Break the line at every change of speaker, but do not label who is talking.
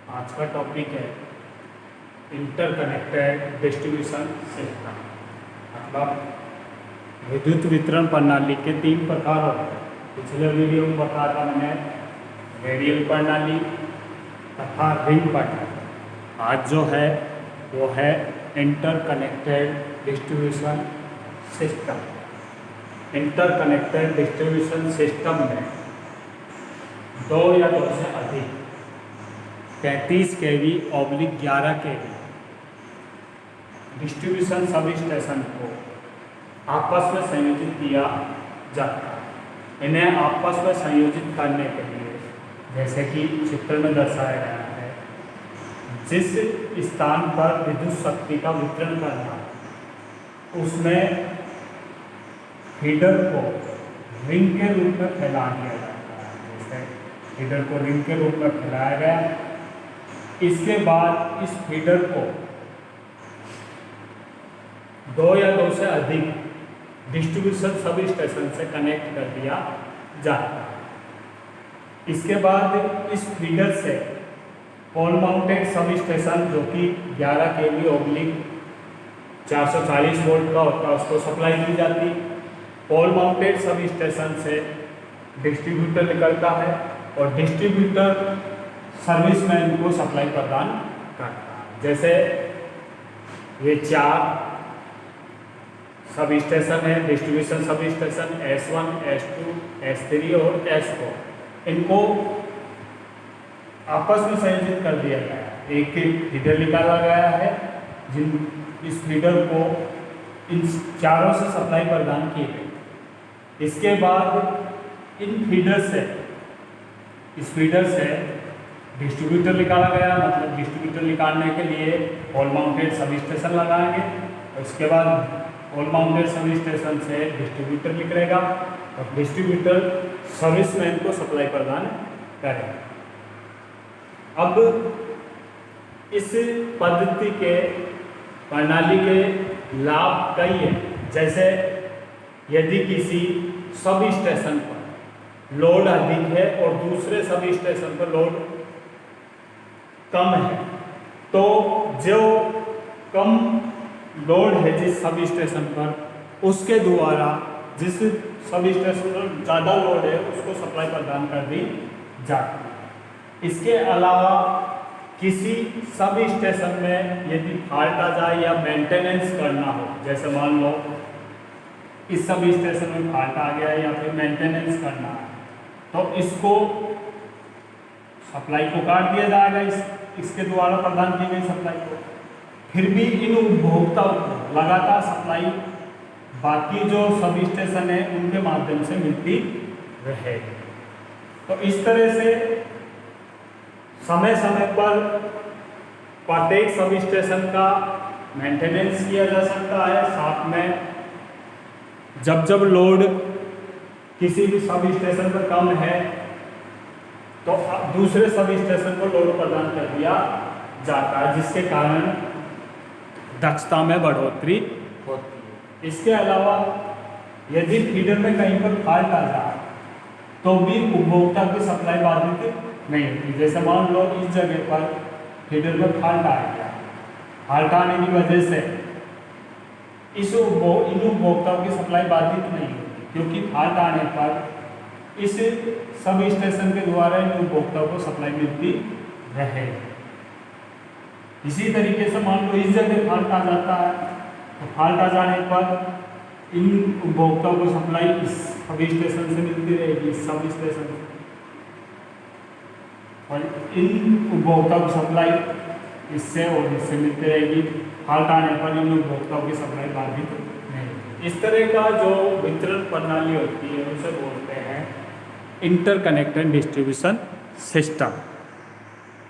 आज का टॉपिक है इंटरकनेक्टेड डिस्ट्रीब्यूशन सिस्टम। मतलब विद्युत वितरण प्रणाली के 3 प्रकार होते हैं। पिछले वीडियो में बताया था मैंने रेडियल प्रणाली तथा रिंग प्रणाली। आज जो है वो है interconnected distribution system. Interconnected distribution system में 2 या 2 से अधिक 33 kV / 11 kV distribution sub station को आपस में संयोजित किया जाता है। इन्हें आपस में संयोजित करने के लिए जैसे कि चित्र में दर्शाया गया है, जिस स्थान पर विद्युत शक्ति का वितरण करना उसमें फीडर को रिंग के रूप में फैला दिया जाता है। जैसे फीडर को रिंग के रूप में फैलाया गया, इसके बाद इस फीडर को 2 या 2 से अधिक डिस्ट्रीब्यूशन सब स्टेशन से कनेक्ट कर दिया जाता है। इसके बाद इस फीडर से पोल माउंटेड सब स्टेशन जो कि 11 kV / 440 वोल्ट का होता है उसको सप्लाई दी जाती। पोल माउंटेड सब स्टेशन से डिस्ट्रीब्यूटर निकलता है और डिस्ट्रीब्यूटर सर्विसमैन को सप्लाई प्रदान करता है। जैसे ये 4 सब स्टेशन है, distribution sub station S1, S2, S3 और S4। इनको आपस में संयोजित कर दिया गया है। एक फीडर निकाला गया है इस फीडर को इन चारों से सप्लाई प्रदान की गई। इसके बाद इन इस फीडर से डिस्ट्रीब्यूटर निकाला गया, मतलब डिस्ट्रीब्यूटर निकालने के लिए पोल माउंटेड सब स्टेशन लगाएंगे। उसके बाद पोल माउंटेड सब स्टेशन से डिस्ट्रीब्यूटर निकलेगा और डिस्ट्रीब्यूटर सर्विसमैन को सप्लाई प्रदान करेगा। अब इस पद्धति के प्रणाली के लाभ कई हैं। जैसे यदि किसी सब स्टेशन पर लोड अधिक है और दूसरे सब स्टेशन पर लोड कम है, तो जो कम लोड है जिस सब स्टेशन पर उसके द्वारा जिस सब स्टेशन पर ज़्यादा लोड है उसको सप्लाई प्रदान कर दी जाती है। इसके अलावा किसी सब स्टेशन में यदि फॉल्ट आ जाए या मेंटेनेंस करना हो, जैसे मान लो इस सब स्टेशन में फॉल्ट आ गया या फिर मेंटेनेंस करना है, तो इसको सप्लाई को काट दिया जाएगा इसके द्वारा प्रदान की गई सप्लाई को। फिर भी इन उपभोक्ताओं को लगातार सप्लाई बाकी जो सब स्टेशन है उनके माध्यम से मिलती रहेगी। तो इस तरह से समय समय पर प्रत्येक सब स्टेशन का मेंटेनेंस किया जा सकता है। साथ में जब लोड किसी भी सब स्टेशन पर कम है तो दूसरे सब स्टेशन को लोड प्रदान कर दिया जाता है, जिसके कारण दक्षता में बढ़ोतरी होती है। इसके अलावा यदि फीडर में कहीं पर फॉल्ट आ जाए तो भी उपभोक्ता की सप्लाई बाधित नहीं होती। जैसे मान लो इस जगह पर फीडर में फॉल्ट आ गया, फॉल्ट आने की वजह से इन उपभोक्ताओं की सप्लाई बाधित नहीं होती, क्योंकि फॉल्ट आने पर इस सब स्टेशन के द्वारा इन उपभोक्ताओं को सप्लाई मिलती रहेगी। इसी तरीके से मान लो इस जगह फॉल्ट आ जाता है, तो फॉल्ट आ जाने पर इन उपभोक्ताओं को सप्लाई इस सब स्टेशन से मिलती रहेगी, इस सब स्टेशन से, और इन उपभोक्ताओं की सप्लाई इससे और इससे मिलती रहेगी। फॉल्ट आने पर इन उपभोक्ताओं की सप्लाई बाधित नहीं। इस तरह का जो वितरण प्रणाली होती है उसे बोलते हैं इंटरकनेक्टेड डिस्ट्रीब्यूशन सिस्टम।